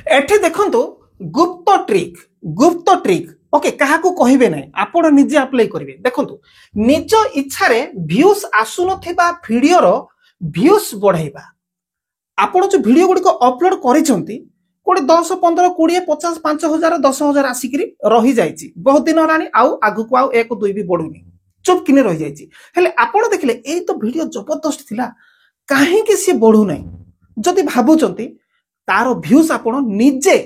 एठी देखंतु गुप्त ट्रिक ओके कहा को कहिबे नै आपण निजे अप्लाई करिवे देखंतु निज इच्छा रे व्यूज आसु नथिबा वीडियो रो व्यूज बढ़ाइबा आपण जो वीडियो गुडी को अपलोड करिसंती कोडी 10 15 20 50 5000 10000 आसिकरी रही जाईची बहुत दिन हलानी आउ आगु को आउ 1 2 भी बढ़ुनी चुप किने रही जाईची हेले आपण देखले एई तो वीडियो जबरदस्त थिला काहे कि से बढ़ु नै जदि भाबुचंती तारो व्यूज आपण निजे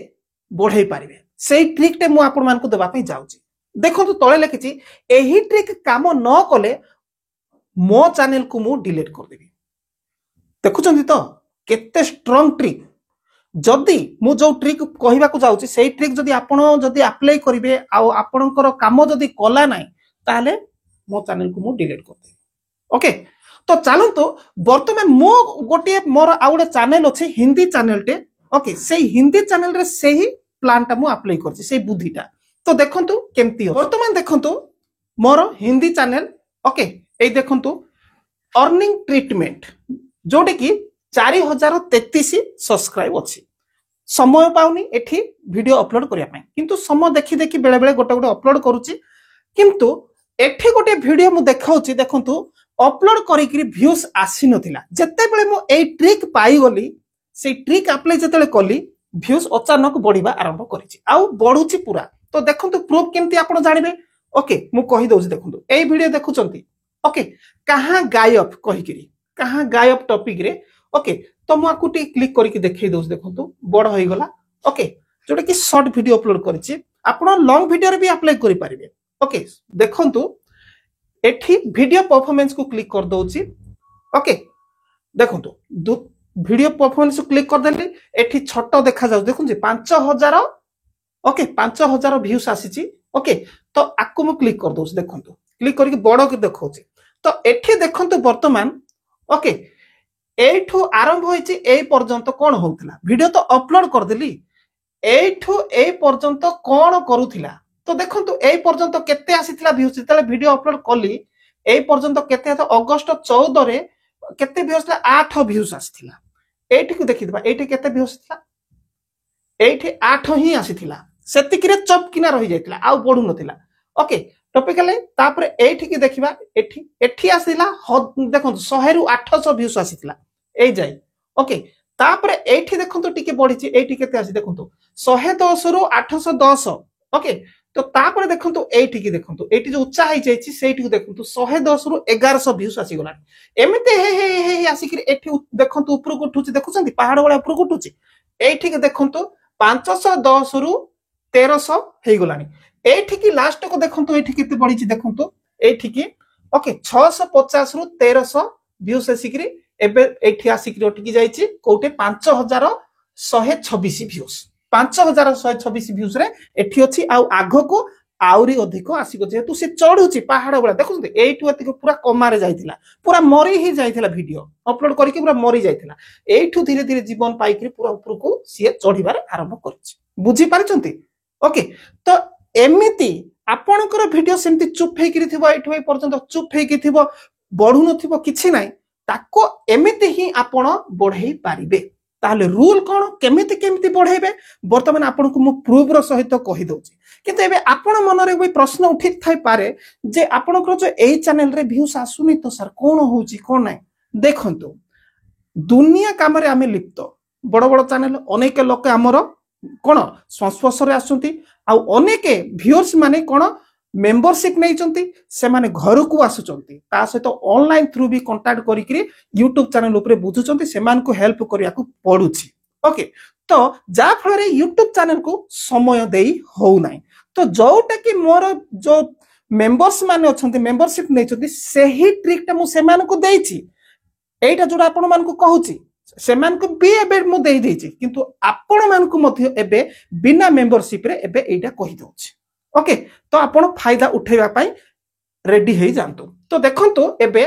बढ़ाई पारिबे सेई ट्रिक टे मु आपण मान को देबा पई जाउची देखंतु तळे लिखिची एही ट्रिक काम न कले मो चैनल को मु डिलीट कर देबी देखुचंती तो केते स्ट्रांग ट्रिक जदि मु जो ट्रिक कहिबा को जाउची सेई ट्रिक जदि आपण जदि अप्लाई करिवे आ आपणकर काम जदि कला नाही ताले मो चैनल को मु डिलीट कर देबी ओके तो चलंतु वर्तमान मो गोटे मोर आउडे चैनल अछि हिंदी चैनल टे ओके सेई हिंदी चैनल रे सेही प्लान टा मु अप्लाई करछि सेई बुद्धिटा तो देखंतु केमती हो वर्तमान देखंतु मोर हिंदी चैनल ओके ए देखंतु अर्निंग ट्रीटमेंट जोटे की 4033 सब्सक्राइब अछि समय पाउनी एठी वीडियो अपलोड करिया पई किंतु समय देखि देखि बेले बेले गोटे गोटे अपलोड करूछि किंतु एठी गोटे वीडियो मु देखाउछि देखंतु अपलोड करिकरी व्यूज आसी नथिला जत्ते बेले मु ए ट्रिक पाई गली से ट्रिक अप्लाई जतेले कली व्यूज अचानक बढ़िबा आरंभ करिछि आउ बढ़ुछि पूरा तो देखंतु प्रूफ केमती आपण जानिबे ओके मु कहि दोछि देखंतु ए वीडियो देखुचंती ओके कहां गायब कहिकरी कहां गायब टॉपिक रे ओके तो मु आकुटी क्लिक करके देखै दोछि देखंतु बड़ होई गला ओके जोटा कि शॉर्ट वीडियो अपलोड करिछि आपण लॉन्ग वीडियो रे भी अप्लाई करि पारिबे ओके देखंतु एठी वीडियो परफॉर्मेंस को क्लिक कर दोछि ओके देखंतु वीडियो परफॉर्मेंस को क्लिक कर देली एठी छोटो देखा जाउ देखुन 5000 ओके 5000 व्यूज आसीची ओके तो आकु मु क्लिक कर दोछि देखंतु क्लिक करके बडो के देखौछि तो एठी देखंतु वर्तमान ओके एठू आरंभ होईची ए पर्यंत कोन होउतला वीडियो तो अपलोड कर देली एठू ए पर्यंत कोन करूथिला तो देखंतु ए पर्यंत केते आसीथिला व्यूज तले वीडियो अपलोड कली ए पर्यंत केते तो अगस्त 14 रे केते व्यूज 8 व्यूज आसीथिला एठी को देखिबा एठी केते व्यूज थिला एठी 8 ही आसीथिला सेतिकिरे चप किना रही जायतिला आ बढ़ु नथिला ओके टॉपिकले तापरे एठी की देखिबा एठी आसीला देखंतु 100 रु 800 व्यूज आसीथिला ए जाई ओके तापरे एठी देखंतु टिके बढ़िची एठी केते आसी देखंतु 110 रु 810 ओके तो तापरे देखंतु एठी की देखंतु एठी जो उच्चा है जायछि सेठी को देखंतु 110 रु 1100 व्यूज आसी गला एमिते हे आसी कि एठी देखंतु ऊपर को उठुची देखुछंती पहाड़ वाला ऊपर को उठुची एठी के देखंतु 510 रु 1300 हे गलानी एठी की लास्ट को देखंतु एठी केते बढ़िची देखंतु एठी की ओके 650 रु 1300 व्यूज आसी कि एबे एठी आसी कि ओठी जायछि कोटे 5126 व्यूज 5126 व्यूज रे एठी अछि आ आगो को आउरी अधिक आसीगो जेतु से चढुची पहाड़ वाला देखुछते एठु अतिक पूरा कमारे जाइथिला पूरा मरी ही जाइथिला वीडियो अपलोड करके पूरा मरी जाइथिला एठु धीरे धीरे जीवन पाइकरी पूरा ऊपर को सिए चढिबार आरंभ करछि बुझी पारचंती ओके तो एमिति आपनकर वीडियो सेमति चुप हेकरी थिबो एठु ए पर्यंत चुप हेकि थिबो बढ़ु नथिबो किछि नाही ताको एमिति ही आपण बढ़ाई पारिबे ताले रूल कोन केमिति केमिति बढ़ाइबे वर्तमान आपन को मु प्रूफ रो सहित कहि दोछि किंतु एबे आपन मन रे कोई प्रश्न उठि थाई पारे जे आपनकर जो एई चैनल रे व्यूज आसुनी तो सर कोन होउची कोन नाही देखंतु दुनिया काम रे आमे लिप्त बड़ बड़ चैनल अनेक लोक हमर कोन संस्पर्श रे आसुंती आ अनेक व्यूअर्स माने कोन मेंबरशिप नहीं चंती से माने घर को आसुचंती ता सहित ऑनलाइन थ्रू भी कांटेक्ट करिकरी YouTube चैनल ऊपर बुझुचंती से मान को हेल्प करिया को पडुची ओके तो जा फल रे YouTube चैनल को समय देई हो नाही तो जोटा कि मोर जो मेंबर्स माने अछंती मेंबरशिप नहीं चंती सेही ट्रिक ता मु से मान को देइची एटा जोडा आपण मान को कहूची से मान को बी एबे मु देई देइची किंतु आपण मान को मध्य एबे बिना मेंबरशिप रे एबे एटा कहि दोची ओके तो आपण फायदा उठेबा पई रेडी हे जानतु तो देखंतु एबे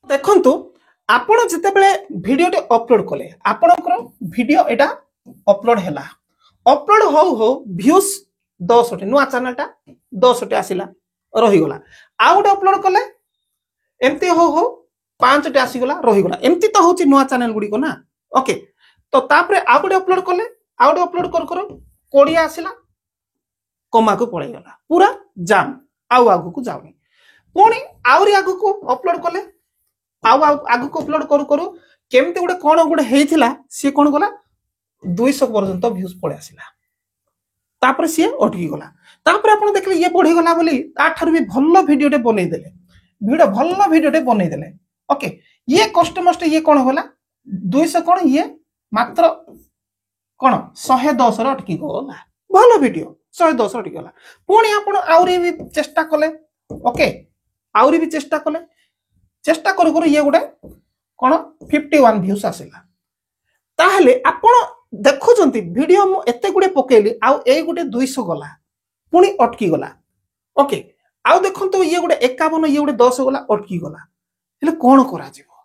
देखंतु आपण जते बेले वीडियो टे अपलोड कले आपनकर वीडियो एटा अपलोड हैला अपलोड हो व्यूज 10 टे नुआ चैनल टा 10 टे आसीला रही गला आउट अपलोड कले एमती हो 5 टे आसी गला रही गला एमती तो होची नुआ चैनल गुडी को ना ओके तो तापरे आउट अपलोड कले आउ गोटे अपलोड कर 20 आसला कमा को पड़े गला पूरा जाम आउ आगु को जाऊनी पुणी आउरी आगु को अपलोड कले आउ आगु को अपलोड करू करू केमती गोटे कौन गोटे हेइथिला सी कौन गला 200 पर्यंत व्यूज पड़े आसला तापर सी अटकी गला तापर आपण देखले ये बढ़ी गला बोली ताठार भी भल भिडियोटे बनै देले वीडियो भल भिडियोटे बनै देले ओके ये कष्ट मस्ट ये कौन होला 200 कौन ये मात्र कौन 110 रे अटकी गला भल वीडियो 110 अटकी गला पुणी आपण आउरी भी चेष्टा कले ओके आउरी भी चेष्टा करू करू ये गोटे कौन 51 व्यूज आसला ताहले आपण देखुचंती वीडियो मु एते गुडे पकेली आउ ए गुडे 200 गला पुणी अटकी गला ओके आउ देखंतु ये गुडे 51 ये गुडे 10 गला अटकी गला हेले कोन करा जीवो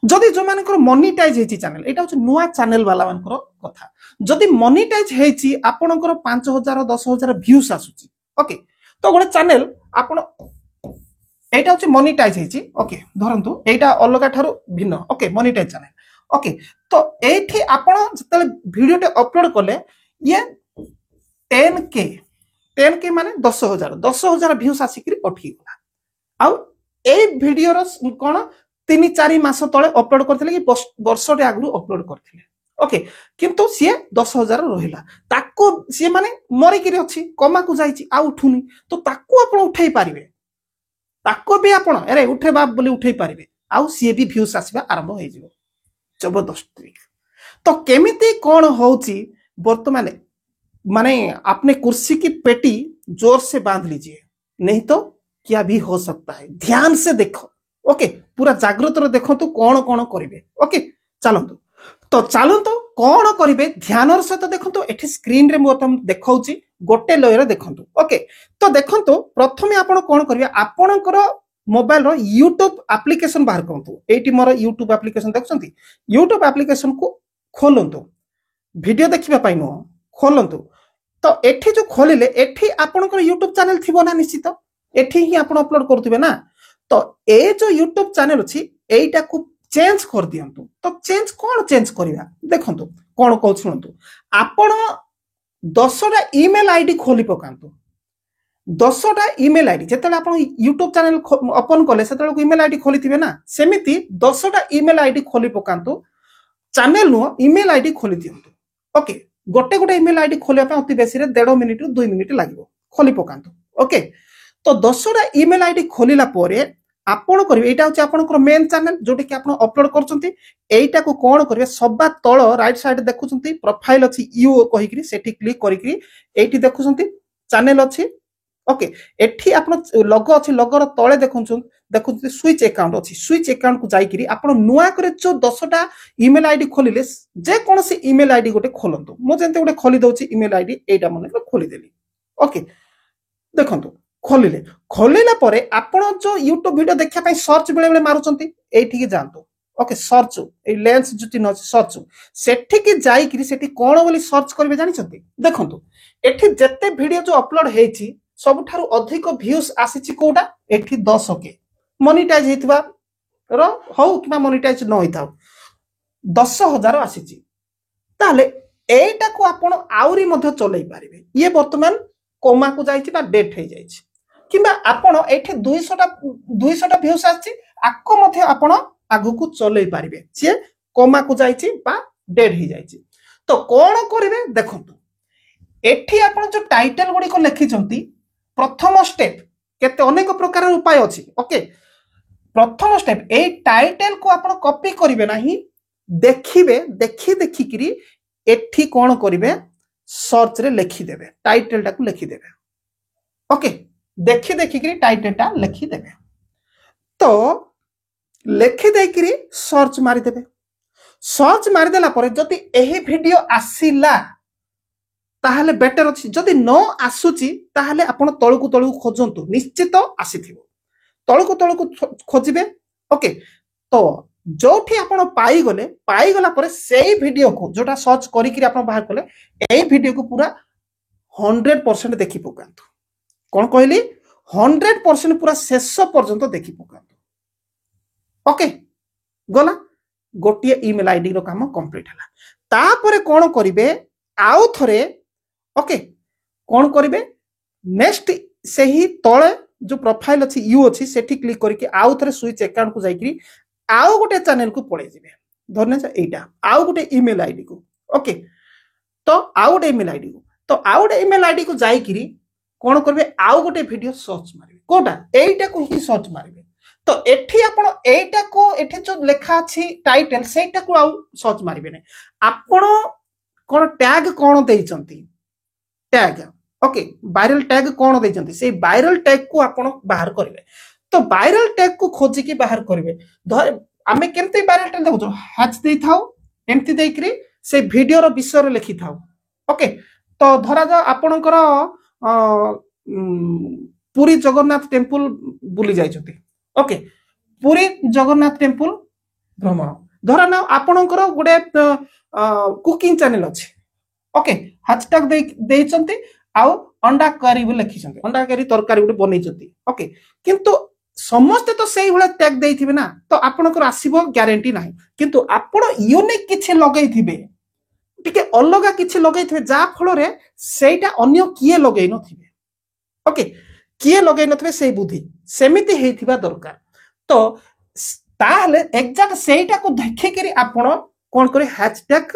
जदि जो मानकर मोनेटाइज हेची चैनल एटा होछ नुवा चैनल वाला मानकर कथा जदि मोनेटाइज हेची आपनकर 5000 10000 व्यूज आसुची ओके तो गोटे चैनल आपण एटा होछ मोनेटाइज हेची ओके धरंतु एटा अलगा थारो भिन्न ओके मोनेटाइज चैनल ओके तो एठी आपण जतले वीडियोटे अपलोड करले ये 10k माने 10000 व्यूज आसिकरी अटकी गला आउ ए वीडियो रो कोन 3-4 मास तळे अपलोड करथिले कि वर्षटे आगु अपलोड करथिले ओके किंतु सी 10000 रहिला ताको सी माने मरि किरी अछि कमा को जाईची आ उठुनी तो ताको आपण उठै पारिबे ताको भी आपण अरे उठे बाप बोली उठै पारिबे आउ सी भी व्यूज आसीबा आरंभ होई जिवो जबरदस्त तो केमिति कौन होची वर्तमान माने अपने कुर्सी की पेटी जोर से बांध लीजिए नहीं तो क्या भी हो सकता है ध्यान से देखो ओके पूरा जागृत रे देखो तो कौन कौन करिवे ओके चलंतु तो चलंतु कौन करिवे ध्यान सहित देखो तो एठी स्क्रीन रे मोतम देखाउची गोटे लयर देखंतु ओके तो देखंतु प्रथमे आपण कौन करिवे आपणकर मोबाइल रो YouTube एप्लिकेशन बाहर करंतु एटी मोर YouTube एप्लिकेशन देखछंती YouTube एप्लिकेशन को खोलंतु वीडियो देखिबा पाई नो खोलंतु तो एठी जो खोलिले एठी आपनकर YouTube चैनल थिबो ना निश्चित एठी ही आपण अपलोड करथिबे ना तो ए जो YouTube चैनल अछि एटा को चेंज कर दियंतु तो चेंज कोन चेंज करिवा देखंतु कोन कहू सुनंतु आपण 10टा ईमेल आईडी खोली पकांतु 10टा ईमेल आईडी जेतले आपण YouTube चैनल ओपन करले सेतले ईमेल आईडी खोलिथिबे ना सेमिति 10टा ईमेल आईडी खोली पकांतु चैनल नो ईमेल आईडी खोली दियंतु ओके गोटे गोटे ईमेल आईडी खोलिया पे अति बेसी रे 1.5 मिनिट 2 मिनिट लागिवो खोली पकांतु ओके तो 10टा ईमेल आईडी खोलिला पोरे आपण करिवे एटा होची आपनकर मेन चैनल जोटे कि आपण अपलोड करचंती एटा को कोन करिवे सबा तळ राइट साइड देखुचंती प्रोफाइल अछि यू कहिकरी सेठी क्लिक करिकरी एठी देखुचंती चैनल अछि ओके एठी आपण लोगो अछि लोगोर तळे देखुचंती स्विच अकाउंट अछि स्विच अकाउंट को जाईकरी आपण नुवा करे जो 10टा ईमेल आईडी खोलिले जे कोनसी ईमेल आईडी गोटे खोलंतु मो जेंते गोटे खोली दउची ईमेल आईडी एटा मने खोली देली ओके देखंतु खोलिला परे आपण जो YouTube वीडियो देखिया पई सर्च बेले बेले मारुचंती एठी के जानतु ओके सर्च ए लेंस जुटी न सर्च सेठी के जाई करी सेठी कोन बोली सर्च करबे जानि छथि देखंतु एठी जत्ते वीडियो जो अपलोड हेछि सबठारु अधिक व्यूज आसीछि कोडा एठी 10k मोनेटाइज हेतिबा रो हो किबा मोनेटाइज न होइताउ 10000 आसीछि ताले एटा को आपण आउरी मध्ये चलै पारिबे ये वर्तमान कोमा को जाईछि बा डेट हे जाईछि किबा आपण एठी 200टा व्यूज आछि आको मध्ये आपण आगु को चलै पारिबे जे कोमा को जाईछि बा डेट हे जाईछि तो कोन करिवे देखंतु एठी आपण जो टाइटल गुडी को लिखिचंती प्रथम स्टेप केते अनेक प्रकार उपाय अछि ओके प्रथम स्टेप ए टाइटल को आपण कॉपी करिवे नाही देखिबे देखि करी एठी कोन करिवे सर्च रे लिखि देबे टाइटल टा को लिखि देबे ओके देखि करी टाइटल टा लिखि देबे तो लिखि दे करी सर्च मारि देबे सर्च मारि देला परे जति एही वीडियो आसीला ताहले बेटर अछि जदि न आसुची ताहले आपण तळकु खोजंतु निश्चित आसीथिबो तळकु खोजिबे ओके तो जोठी आपण पाई गला परे सेही वीडियो को जोटा सर्च करी कि आपण बाहर कले एही वीडियो को पूरा 100% देखि पकांतु कोन कहली 100% पूरा शेष पर्यंत देखि पकांतु ओके गला गोटे इमेल आईडी रो काम कंप्लीट है तापर कौन करेंगे आउ थे ओके कौन करेंगे नेक्स्ट से ही तले जो प्रोफाइल अच्छी यू अच्छी सेठी क्लिक करके आउ थे स्विच अकाउंट को जाकरी आउ गोटे चैनल को पड़े जाए धरने एटा आउ गोटे इमेल आईडी को ओके तो आउ गोटे इमेल आईडी को तो आउ गोटे इमेल आईडी को जाकरी कौन करेंगे आउ गोटे वीडियो सर्च मारे कोटा एटा को ही सर्च मारे तो एठी आपण एटा को एठी जो लेखा अछि टाइटल सेटा को आउ सर्च मारिबे नै आपण कोन टैग कोन देइचंती टैग ओके वायरल टैग कोन देइचंती से वायरल टैग को आपण बाहर करिवे तो वायरल टैग को खोजी के बाहर करिवे आमे केमते वायरल टैग देखो हैच देइ थाओ एमती देइकरी से वीडियो रो विषय रे लिखि थाओ ओके तो धरा जा आपणकर पुरी जगन्नाथ टेम्पल बुली जाइछथि ओके पुरी जगन्नाथ टेम्पल भ्रमण धरा ना आपणकर गोटे कुकिंग चैनल अछि ओके हैशटैग देइचंती आउ अंडा करी भी लिखिचंती अंडा करी तरकारी गोटे बनेइचंती ओके किंतु समस्त तो सेही भले टैग देइथिबे ना तो आपणकर आसीबो ग्यारंटी नाही किंतु आपण यूनिक किछि लगेइथिबे टिके अलगा किछि लगेइथिबे जा फल रे सेटा अन्य किए लगेइ नथिबे ओके किए लगेइ नथिबे सेही बुद्धि सेमिति हेइथिबा दरकार तो ताहले एग्जैक्ट सेटा को देखि करी आपण कोन करे हैशटैग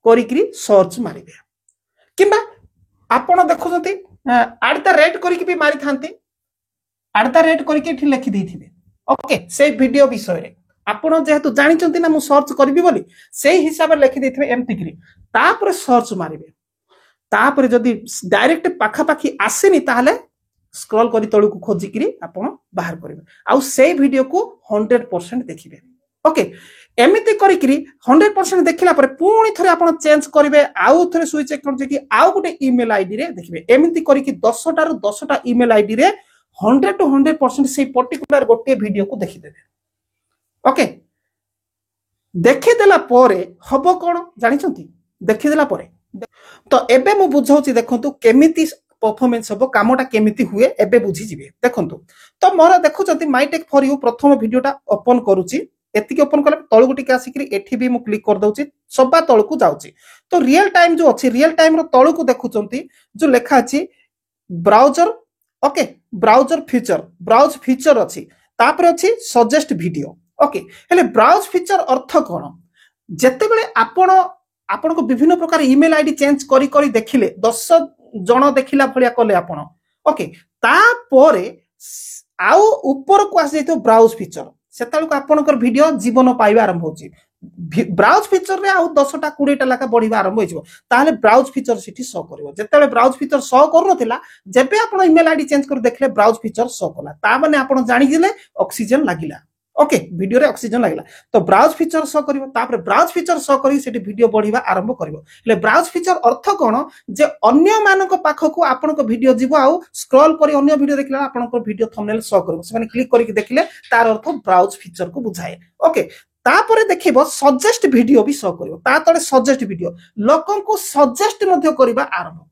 करी करी सर्च मारिबे किबा आपण देखुछंती @ करी के भी मारि थांती @ करी के ठी लिखि देथिबे ओके से वीडियो विषय रे आपण जेहेतु जानि चंती ना मु सर्च करबी बोली से हिसाब रे लिखि देथिबे एमति करी तापर सर्च मारिबे तापर जदी डायरेक्ट पाखा पाखी आसेनी ताहले स्क्रॉल करी तळु को खोजी करी आपण बाहर करिवे आउ से वीडियो को 100% देखिबे ओके एमिति करी करी 100% देखिला पर पुणी थरे आपण चेंज करिवे आउ थरे स्विच अकाउंट जेकी आउ गोटे ईमेल आईडी रे देखिबे एमिति करी की 10 टा रु 10 टा ईमेल आईडी रे 100 to 100% से पर्टिकुलर गोटे वीडियो को देखि देबे ओके देखि देला परे हबो कोन जानि चंती देखि देला परे तो एबे मु बुझौची देखंतु केमिति परफॉर्मेंस हबो कामटा केमिति हुए एबे बुझी जिवे देखंतु तो मोर देखुचंती माय टेक फॉर यू प्रथम वीडियोटा ओपन करूची एतिके ओपन कले तळगु टिके आसीकरी एठी भी मु क्लिक कर दउची सबा तळकु जाउची तो रियल टाइम जो अछि रियल टाइम रो तळकु देखुचंती जो लेखा अछि browser okay browser feature browse feature अछि तापर अछि सजेस्ट वीडियो ओके हेले ब्राउज फीचर अर्थ कोन जेते बेले आपण को विभिन्न प्रकार ईमेल आईडी चेंज करी करी देखिले 10 जण देखिला भलिया कले आपण ओके तापरे आउ ऊपर को आसी तो ब्राउज फीचर सेताल को आपनकर वीडियो जीवन पाइबा आरंभ होची ब्राउज फीचर रे आउ 10 टा 20 टा लाका बढ़िबा आरंभ होइछो ताले ब्राउज फीचर सिटी शो करबो जेतेले ब्राउज फीचर शो कर नथिला जेबे आपण ईमेल आईडी चेंज कर देखले ब्राउज फीचर शो कला ता माने आपण जानि दिले ऑक्सीजन लागिला ओके वीडियो रे ऑक्सीजन लागिला तो ब्राउज फीचर शो करिवो तापर ब्राउज फीचर शो करी सेठी वीडियो बढ़िबा आरंभ करिवो ले ब्राउज फीचर अर्थ कोन जे अन्य मानक पाखकु आपण को वीडियो जीवो आउ स्क्रॉल करी अन्य वीडियो देखला आपण को वीडियो थंबनेल शो करबो से माने क्लिक करी देखले तार अर्थ ब्राउज फीचर को बुझाए ओके तापर देखिबो सजेस्ट वीडियो भी शो करिवो ता तळे सजेस्ट वीडियो लोकन को सजेस्ट मध्ये करबा आरंभ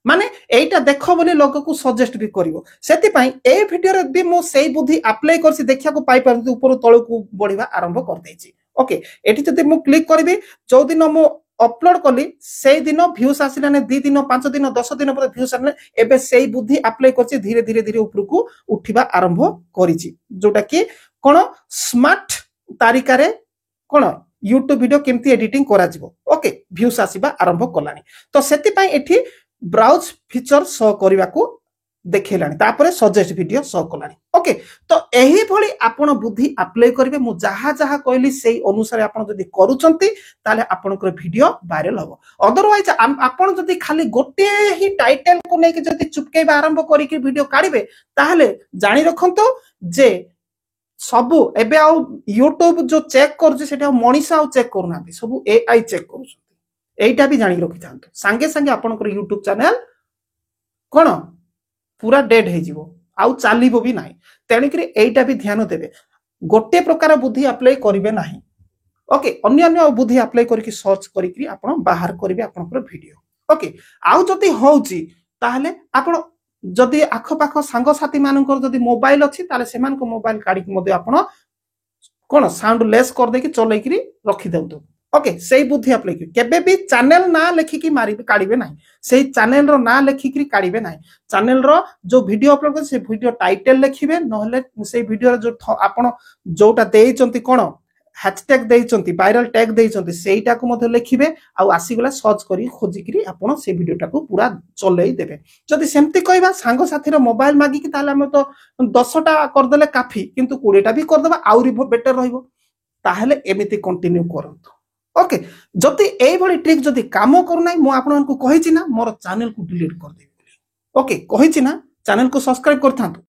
माने एटा देखो बोली लोक को सजेस्ट भी करिवो सेति पई ए वीडियो रे भी मो सेही बुद्धि अप्लाई करसी देखिया को पाई परंतु ऊपर तळ को बढ़िबा आरंभ कर देछि ओके एठी जदि मो क्लिक करबी जो दिन मो अपलोड कली सेही दिन व्यूज आसिला ने 2 दिन 5 दिन 10 दिन पर व्यूज आने एबे सेही बुद्धि अप्लाई करछि धीरे धीरे धीरे ऊपर को उठिबा आरंभ करिछि जोटा कि कोन स्मार्ट तारिका रे कोन YouTube वीडियो केमती एडिटिंग करा जिवो ओके व्यूज आसीबा आरंभ कलानी तो सेति पई एठी ब्राउज फीचर शो करबा को देखेलानी तापर suggest video show Kalani okay तो एही भली आपण बुद्धि अप्लाई करबे मु जहा जहा कहली सेही अनुसार आपण जदी करूचंती ताले आपनकर वीडियो वायरल हबो अदरवाइज आपण जदी खाली गोटे ही टाइटल को नै कि जदी चुपकेबा आरंभ करी कि वीडियो काढिबे ताले जानि रखंतो जे सबु एबे आ YouTube जो चेक करजे सेटा मनीषा आ चेक करनाबी सबु AI चेक करूछंती एटा भी जानि रखि थांतो संगे संगे आपनकर YouTube चैनल कोन पूरा डेड हे जिवो आउ चालिबो भी नाही तेणी करी एटा भी ध्यान देबे गोटे प्रकार बुद्धि अप्लाई करिवे नाही ओके अन्य अन्य बुद्धि अप्लाई करिकि सर्च करिकि आपण बाहर करिवे आपनकर वीडियो ओके आउ जति होउची ताहले आपण जदि आख पाख सांग साथी मानकर जदि मोबाइल अछि ताले सेमान को मोबाइल काढि मध्ये आपण कौन साउंड लेस कर देकी चलैकरी रखी दउतो ओके से बुद्धि अप्लाई केबे भी चैनल ना लेखिकी मारिबे काढिबे नाही से चैनल रो ना लेखिकरी काढिबे नाही चैनल रो जो वीडियो अपलोड कर से वीडियो टाइटल लिखिबे नहले से वीडियो रो जो आपण जोटा देइचंती कोन हैशटैग देइचंती वायरल टैग देइचंती सेटा को मध्ये लिखिबे आ आसीगला सर्च करी खोजिकरी आपण से वीडियोटा को पूरा चलै देबे जदि सेमती कहबा सांग साथी रो मोबाइल मागी कि ताले हम तो 10टा कर देले काफी किंतु 20टा भी कर देबा आउरी बेटर रहइबो ताहले एमिति कंटिन्यू करंतु ओके जदि एई भली ट्रिक जदि काम करू नै मु आपन को कहिछि ना मोर चैनल को डिलीट कर देबे ओके कहिछि ना चैनल को सब्सक्राइब करथांतु